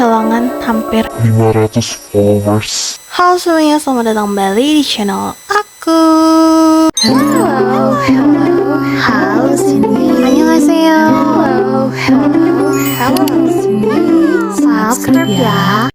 kehilangan hampir 500 followers. Halo semuanya, selamat datang kembali di channel aku. Halo sini. Annyeonghaseyo. Halo sini. Subscribe ya.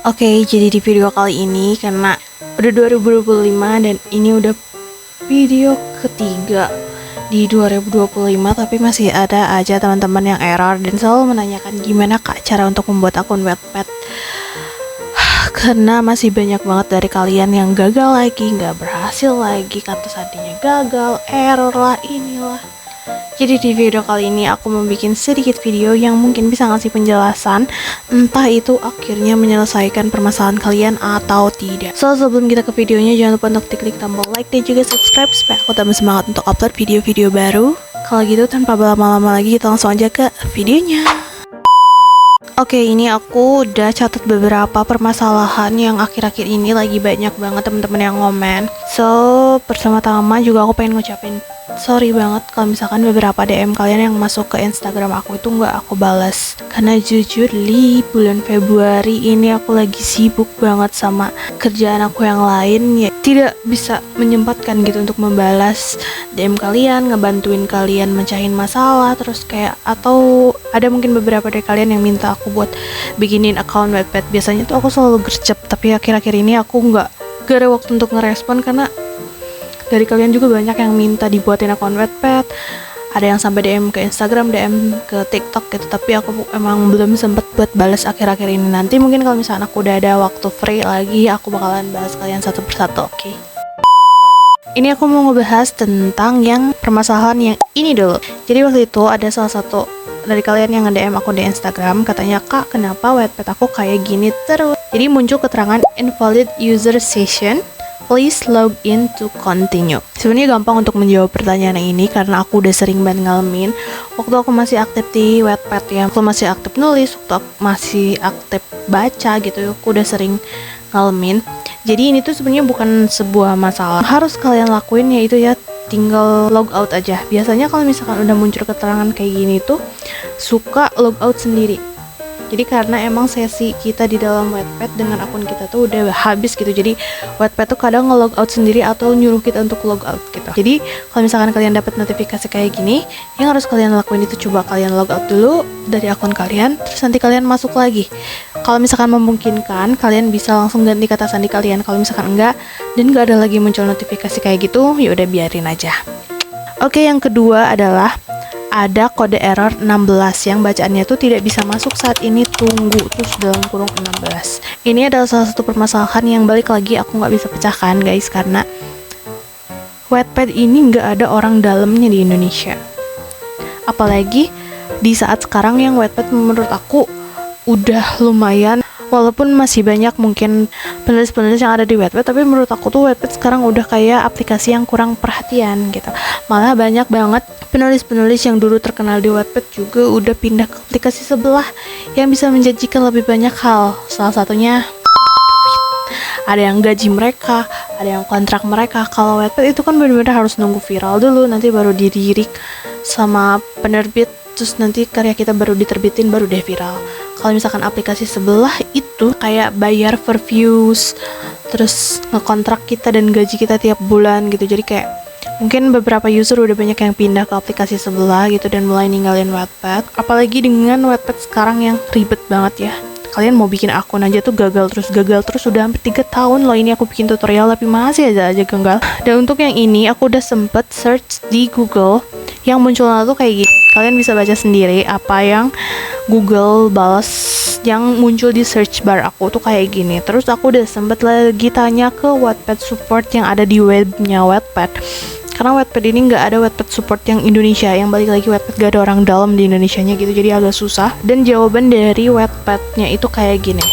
Oke, jadi di video kali ini karena udah 2025 dan ini udah video ketiga di 2025, tapi masih ada aja teman-teman yang error dan selalu menanyakan gimana kak cara untuk membuat akun Wattpad. Karena masih banyak banget dari kalian yang gagal lagi, nggak berhasil lagi, kata sandinya gagal, error lah, inilah. Jadi di video kali ini aku membuat sedikit video yang mungkin bisa ngasih penjelasan, entah itu akhirnya menyelesaikan permasalahan kalian atau tidak. So sebelum kita ke videonya, jangan lupa untuk klik tombol like dan juga subscribe supaya aku tambah semangat untuk upload video-video baru. Kalau gitu tanpa berlama-lama lagi, kita langsung aja ke videonya. Oke, ini aku udah catat beberapa permasalahan yang akhir-akhir ini lagi banyak banget teman-teman yang ngomen. So, pertama-tama juga aku pengen ngucapin sorry banget kalau misalkan beberapa DM kalian yang masuk ke Instagram aku itu nggak aku balas. Karena jujur di bulan Februari ini aku lagi sibuk banget sama kerjaan aku yang lain, ya tidak bisa menyempatkan gitu untuk membalas DM kalian, ngebantuin kalian mencahin masalah, terus kayak atau ada mungkin beberapa dari kalian yang minta aku buat bikinin account Wattpad. Biasanya tuh aku selalu gercep, tapi akhir-akhir ini aku nggak ada waktu untuk ngerespon karena dari kalian juga banyak yang minta dibuatin akun Wattpad. Ada yang sampai DM ke Instagram, DM ke TikTok gitu, tapi aku emang belum sempet buat balas akhir-akhir ini. Nanti mungkin kalau misalnya aku udah ada waktu free lagi, aku bakalan balas kalian satu persatu, oke? Ini aku mau ngebahas tentang yang permasalahan yang ini dulu. Jadi waktu itu ada salah satu dari kalian yang nge-DM aku di Instagram, katanya, "Kak, kenapa Wattpad aku kayak gini terus?" Jadi muncul keterangan invalid user session, please log in to continue. Sebenarnya gampang untuk menjawab pertanyaan ini karena aku udah sering banget ngalamin waktu aku masih aktif di Wattpad ya. Waktu masih aktif nulis, waktu aku masih aktif baca gitu, aku udah sering ngalamin. Jadi ini tuh sebenarnya bukan sebuah masalah. Harus kalian lakuin yaitu ya tinggal log out aja. Biasanya kalau misalkan udah muncul keterangan kayak gini tuh suka log out sendiri. Jadi karena emang sesi kita di dalam Wattpad dengan akun kita tuh udah habis gitu. Jadi Wattpad tuh kadang nge-log out sendiri atau nyuruh kita untuk log out gitu. Jadi kalau misalkan kalian dapat notifikasi kayak gini, yang harus kalian lakuin itu coba kalian log out dulu dari akun kalian, terus nanti kalian masuk lagi. Kalau misalkan memungkinkan, kalian bisa langsung ganti kata sandi kalian. Kalau misalkan enggak dan enggak ada lagi muncul notifikasi kayak gitu, ya udah biarin aja. Oke, yang kedua adalah ada kode error 16 yang bacaannya tuh tidak bisa masuk saat ini, tunggu terus dalam kurung 16. Ini adalah salah satu permasalahan yang balik lagi aku nggak bisa pecahkan guys, karena Wattpad ini nggak ada orang dalamnya di Indonesia. Apalagi di saat sekarang yang Wattpad menurut aku udah lumayan, walaupun masih banyak mungkin penulis-penulis yang ada di Wattpad, tapi menurut aku tuh Wattpad sekarang udah kayak aplikasi yang kurang perhatian gitu. Malah banyak banget penulis-penulis yang dulu terkenal di Wattpad juga udah pindah ke aplikasi sebelah yang bisa menjanjikan lebih banyak hal. Salah satunya ada yang gaji mereka, ada yang kontrak mereka. Kalau Wattpad itu kan benar-benar harus nunggu viral dulu, nanti baru dilirik sama penerbit, terus nanti karya kita baru diterbitin, baru deh viral. Kalau misalkan aplikasi sebelah itu kayak bayar per views, terus ngekontrak kita dan gaji kita tiap bulan gitu. Jadi kayak mungkin beberapa user udah banyak yang pindah ke aplikasi sebelah gitu dan mulai ninggalin Wattpad. Apalagi dengan Wattpad sekarang yang ribet banget ya. Kalian mau bikin akun aja tuh gagal terus udah hampir 3 tahun loh ini aku bikin tutorial tapi masih aja gagal. Dan untuk yang ini aku udah sempet search di Google, yang munculnya tuh kayak gitu. Kalian bisa baca sendiri apa yang Google balas yang muncul di search bar aku tuh kayak gini. Terus aku udah sempet lagi tanya ke Wattpad support yang ada di webnya Wattpad, karena Wattpad ini nggak ada Wattpad support yang Indonesia, yang balik lagi Wattpad gak ada orang dalam di Indonesianya gitu, jadi agak susah. Dan jawaban dari Wattpadnya itu kayak gini.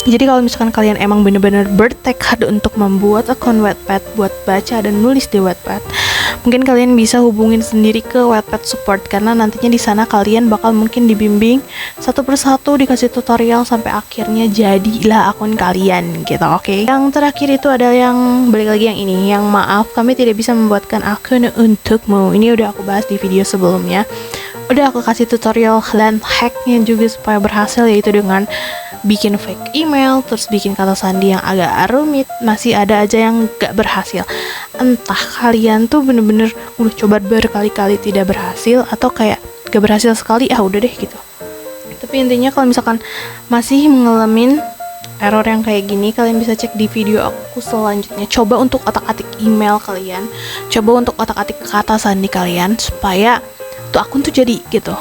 Jadi kalau misalkan kalian emang bener-bener bertekad untuk membuat akun Wattpad buat baca dan nulis di Wattpad, mungkin kalian bisa hubungin sendiri ke Wattpad support, karena nantinya di sana kalian bakal mungkin dibimbing satu persatu, dikasih tutorial sampai akhirnya jadilah akun kalian gitu, oke? Yang terakhir itu adalah yang balik lagi yang ini, yang maaf kami tidak bisa membuatkan akun untukmu. Ini udah aku bahas di video sebelumnya. Udah aku kasih tutorial dan hacknya juga supaya berhasil, yaitu dengan bikin fake email, terus bikin kata sandi yang agak rumit. Masih ada aja yang gak berhasil. Entah kalian tuh bener-bener udah coba berkali-kali tidak berhasil, atau kayak gak berhasil sekali, udah deh gitu. Tapi intinya kalau misalkan masih ngalamin error yang kayak gini, kalian bisa cek di video aku selanjutnya. Coba untuk otak-atik email kalian, coba untuk otak-atik kata sandi kalian, supaya tuh akun tuh jadi gitu.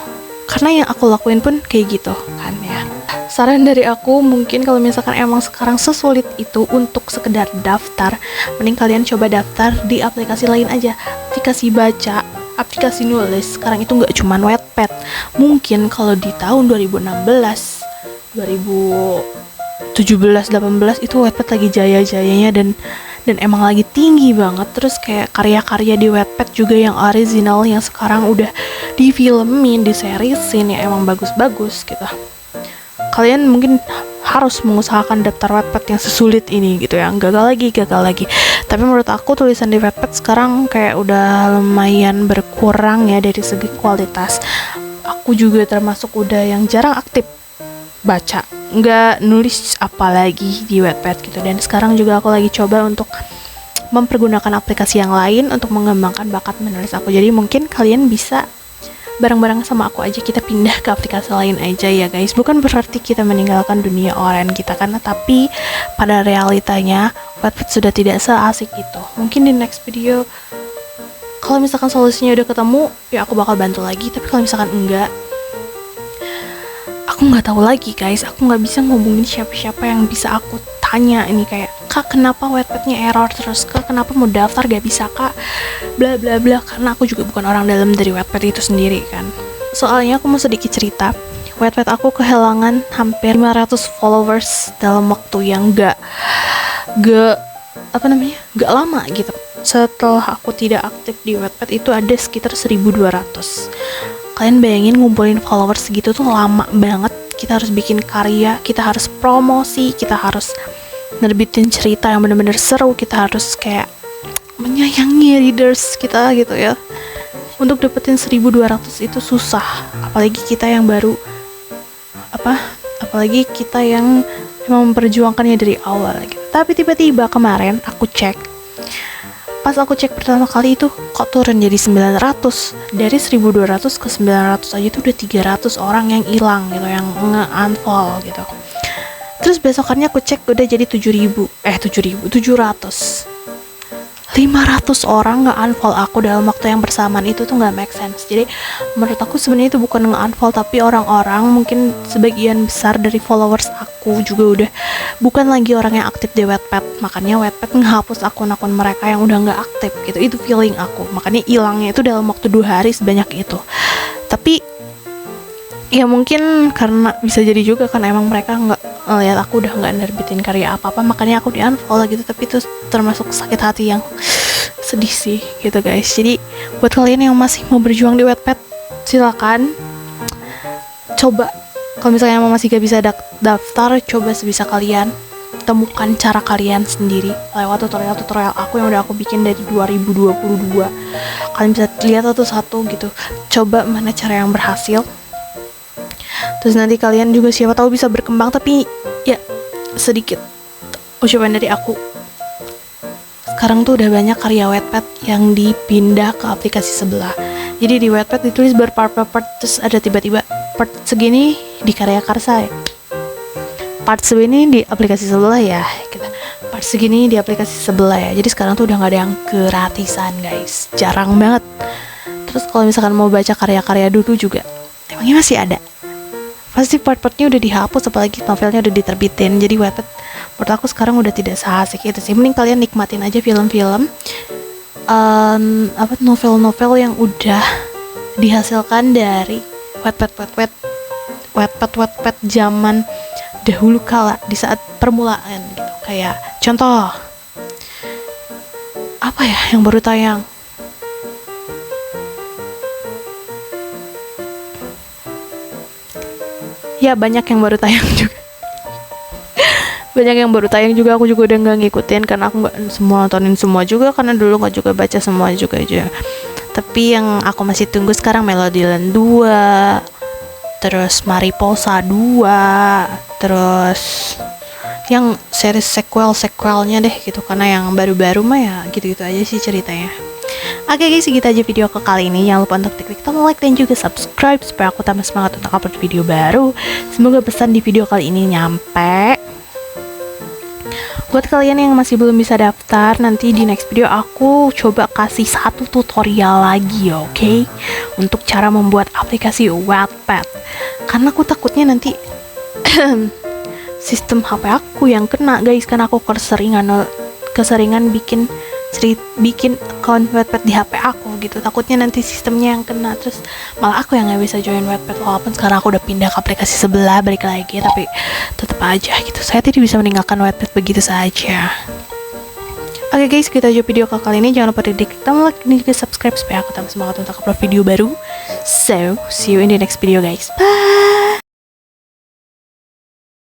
Karena yang aku lakuin pun kayak gitu kan ya. Saran dari aku, mungkin kalau misalkan emang sekarang sesulit itu untuk sekedar daftar, mending kalian coba daftar di aplikasi lain aja. Aplikasi baca, aplikasi nulis. Sekarang itu nggak cuma Wattpad. Mungkin kalau di tahun 2016, 2017, 18 itu Wattpad lagi jaya-jayanya dan emang lagi tinggi banget. Terus kayak karya-karya di Wattpad juga yang original, yang sekarang udah difilmin, diserisin, ya emang bagus-bagus gitu. Kalian mungkin harus mengusahakan daftar Wattpad yang sesulit ini gitu ya. Gagal lagi. Tapi menurut aku tulisan di Wattpad sekarang kayak udah lumayan berkurang ya dari segi kualitas. Aku juga termasuk udah yang jarang aktif baca, nggak nulis apalagi di Wattpad gitu. Dan sekarang juga aku lagi coba untuk mempergunakan aplikasi yang lain untuk mengembangkan bakat menulis aku. Jadi mungkin kalian bisa bareng-bareng sama aku aja, kita pindah ke aplikasi lain aja ya guys. Bukan berarti kita meninggalkan dunia online kita, karena tapi pada realitanya Wattpad sudah tidak seasik itu. Mungkin di next video kalau misalkan solusinya udah ketemu, ya aku bakal bantu lagi. Tapi kalau misalkan enggak, aku nggak tahu lagi guys. Aku nggak bisa ngomongin siapa-siapa yang bisa aku tanya ini, kayak kak kenapa Wattpadnya error terus, kak kenapa mau daftar gak bisa kak, bla bla bla. Karena aku juga bukan orang dalam dari Wattpad itu sendiri kan. Soalnya aku mau sedikit cerita, Wattpad aku kehilangan hampir 500 followers dalam waktu yang gak lama gitu. Setelah aku tidak aktif di Wattpad itu ada sekitar 1.200. Kalian bayangin ngumpulin followers segitu tuh lama banget. Kita harus bikin karya, kita harus promosi, kita harus nerbitin cerita yang bener-bener seru, kita harus kayak menyayangi readers kita gitu ya. Untuk dapetin 1.200 itu susah, apalagi kita yang baru apalagi kita yang memang memperjuangkannya dari awal gitu. Tapi tiba-tiba kemarin aku cek, pas aku cek pertama kali itu kok turun jadi 900. Dari 1.200 ke 900 aja itu udah 300 orang yang hilang gitu, yang nge-unfollow gitu. Terus besokannya aku cek udah jadi 700. 500 orang nge-unfollow aku dalam waktu yang bersamaan, itu tuh nggak make sense. Jadi menurut aku sebenarnya itu bukan nge-unfollow, tapi orang-orang mungkin sebagian besar dari followers aku juga udah bukan lagi orang yang aktif di Wattpad. Makanya Wattpad ngehapus akun-akun mereka yang udah nggak aktif gitu. Itu feeling aku. Makanya hilangnya itu dalam waktu 2 hari sebanyak itu. Tapi ya mungkin karena bisa jadi juga kan emang mereka nggak lihat aku udah nggak nerbitin karya apa-apa, makanya aku di-unfollow gitu. Tapi itu termasuk sakit hati yang sedih sih gitu guys. Jadi buat kalian yang masih mau berjuang di Wattpad, silakan coba. Kalau misalnya masih gak bisa daftar, coba sebisa kalian temukan cara kalian sendiri lewat tutorial aku yang udah aku bikin dari 2022. Kalian bisa lihat satu-satu gitu, coba mana cara yang berhasil. Terus nanti kalian juga siapa tahu bisa berkembang. Tapi ya sedikit ucapan dari aku, sekarang tuh udah banyak karya Wattpad yang dipindah ke aplikasi sebelah. Jadi di Wattpad ditulis berpart-part, terus ada tiba-tiba part segini di Karya Karsa ya, part segini di aplikasi sebelah ya gitu. Part segini di aplikasi sebelah ya. Jadi sekarang tuh udah gak ada yang gratisan guys, jarang banget. Terus kalau misalkan mau baca karya-karya dulu juga, emangnya masih ada? Pasti part-partnya udah dihapus, apalagi novelnya udah diterbitin. Jadi Wattpad menurut aku sekarang udah tidak seasik itu sih. Mending kalian nikmatin aja film-film, novel-novel yang udah dihasilkan dari Wattpad zaman dahulu kala, di saat permulaan gitu. Kayak contoh apa ya yang baru tayang, ya banyak yang baru tayang juga. Banyak yang baru tayang juga, aku juga udah nggak ngikutin karena aku nggak semua nontonin semua juga, karena dulu nggak juga baca semua juga aja. Tapi yang aku masih tunggu sekarang Melody Land 2, terus Mariposa 2, terus yang series sequelnya deh gitu, karena yang baru-baru mah ya gitu-gitu aja sih ceritanya. Oke guys, segitu aja video aku kali ini. Jangan lupa untuk klik tombol like dan juga subscribe supaya aku tambah semangat untuk upload video baru. Semoga pesan di video kali ini nyampe. Buat kalian yang masih belum bisa daftar, nanti di next video aku coba kasih satu tutorial lagi ya, oke? Untuk cara membuat aplikasi Wattpad. Karena aku takutnya nanti sistem HP aku yang kena guys, karena aku keseringan bikin account Wattpad di HP aku gitu. Takutnya nanti sistemnya yang kena, terus malah aku yang nggak bisa join Wattpad. Walaupun sekarang aku udah pindah ke aplikasi sebelah, balik lagi, tapi tetap aja gitu, saya tidak bisa meninggalkan Wattpad begitu saja. Oke guys, kita aja video kali ini. Jangan lupa di klik tombol like dan juga subscribe supaya aku tambah semangat untuk upload video baru. So, see you in the next video guys. Bye.